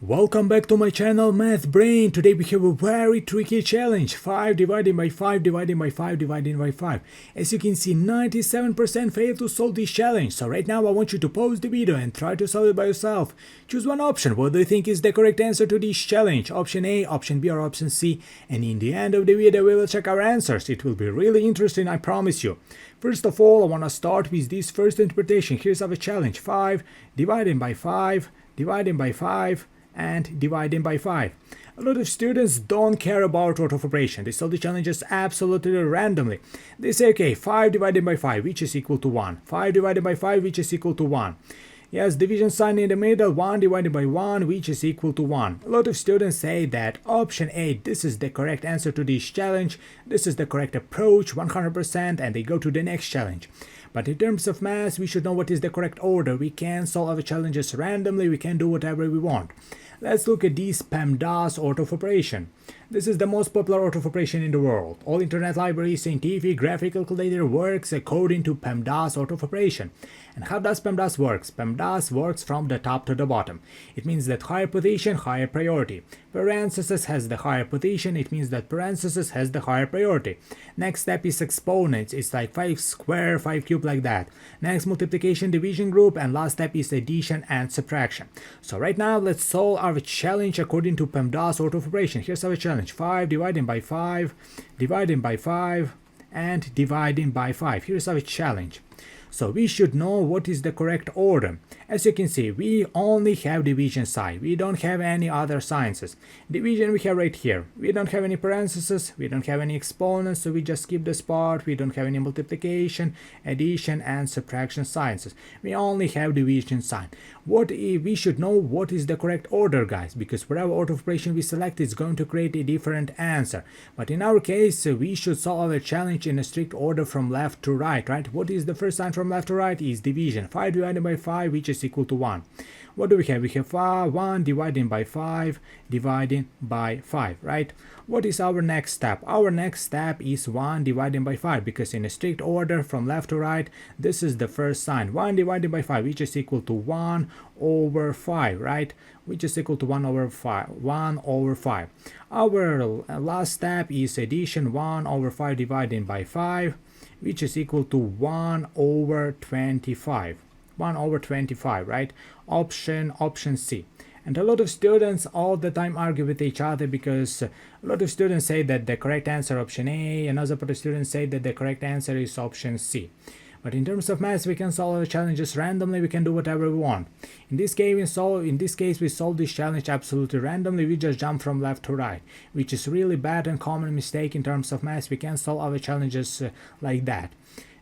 Welcome back to my channel Math Brain. Today we have a very tricky challenge, 5 divided by 5 divided by 5 divided by 5. As you can see, 97% fail to solve this challenge. So right now I want you to pause the video and try to solve it by yourself. Choose one option. What do you think is the correct answer to this challenge? Option A, option B or option C? And in the end of the video we will check our answers. It will be really interesting, I promise you. First of all, I want to start with this first interpretation. Here's our challenge, 5 divided by 5 divided by 5 and dividing by 5. A lot of students don't care about order of operation. They solve the challenges absolutely randomly. They say, okay, 5 divided by 5, which is equal to 1. 5 divided by 5, which is equal to 1. Yes, division sign in the middle, 1 divided by 1, which is equal to 1. A lot of students say that option A, this is the correct answer to this challenge, this is the correct approach, 100%, and they go to the next challenge. But in terms of math, we should know what is the correct order. We can solve our challenges randomly, we can do whatever we want. Let's look at this PEMDAS order of operation. This is the most popular order of operation in the world. All internet libraries, scientific, graphic calculator works according to PEMDAS order of operation. And how does PEMDAS works? PEMDAS works from the top to the bottom. It means that higher position, higher priority. Parenthesis has the higher position, it means that parenthesis has the higher priority. Next step is exponents, it's like 5 square, 5 cube, like that. Next, multiplication, division group, and last step is addition and subtraction. So right now let's solve our challenge according to PEMDAS order of operation. Here's our challenge, 5 dividing by 5, dividing by 5, and dividing by 5. Here's our challenge. So we should know what is the correct order. As you can see, we only have division sign. We don't have any other signs. Division we have right here. We don't have any parentheses. We don't have any exponents. So we just skip this part. We don't have any multiplication, addition, and subtraction signs. We only have division sign. We should know what is the correct order, guys, because whatever order of operation we select is going to create a different answer. But in our case, we should solve our challenge in a strict order from left to right, right? What is the first sign from left to right? Is division. 5 divided by 5, which is equal to 1. What do we have? We have 1 dividing by 5 dividing by 5, right? What is our next step? Our next step is 1 dividing by 5, because in a strict order from left to right, this is the first sign. 1 divided by 5, which is equal to 1 over 5, right? Which is equal to 1 over 5. 1 over 5. Our last step is addition, 1 over 5 dividing by 5, which is equal to 1 over 25. 1 over 25, right? Option C. And a lot of students all the time argue with each other, because a lot of students say that the correct answer option A, and other part of students say that the correct answer is option C. But in terms of math, we can solve our challenges randomly, we can do whatever we want. In this case, we solve this challenge absolutely randomly, we just jump from left to right, which is really bad and common mistake in terms of math. We can solve our challenges like that.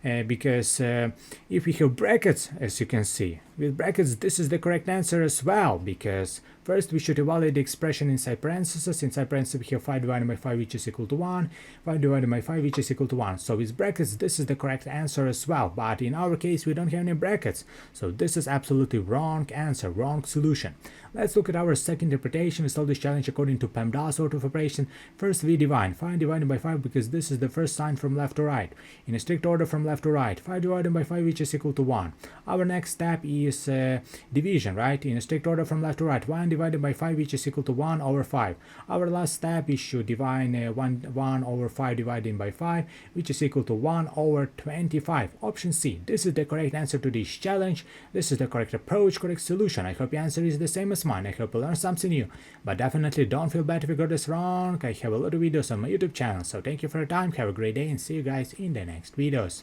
Because if we have brackets, as you can see, with brackets this is the correct answer as well, because first we should evaluate the expression inside parentheses. Inside parentheses we have 5 divided by 5, which is equal to 1, 5 divided by 5, which is equal to 1. So with brackets this is the correct answer as well, but in our case we don't have any brackets, so this is absolutely wrong answer, wrong solution. Let's look at our second interpretation. We solve this challenge according to PEMDAS order of operation. First we divide 5 divided by 5, because this is the first sign from left to right, in a strict order from left to right. 5 divided by 5, which is equal to 1. Our next step is division, right? In a strict order from left to right. 1 divided by 5, which is equal to 1 over 5. Our last step is to divide 1 over 5 divided by 5, which is equal to 1 over 25. Option C. This is the correct answer to this challenge. This is the correct approach, correct solution. I hope your answer is the same as mine. I hope you learned something new. But definitely don't feel bad if you got this wrong. I have a lot of videos on my YouTube channel. So thank you for your time. Have a great day and see you guys in the next videos.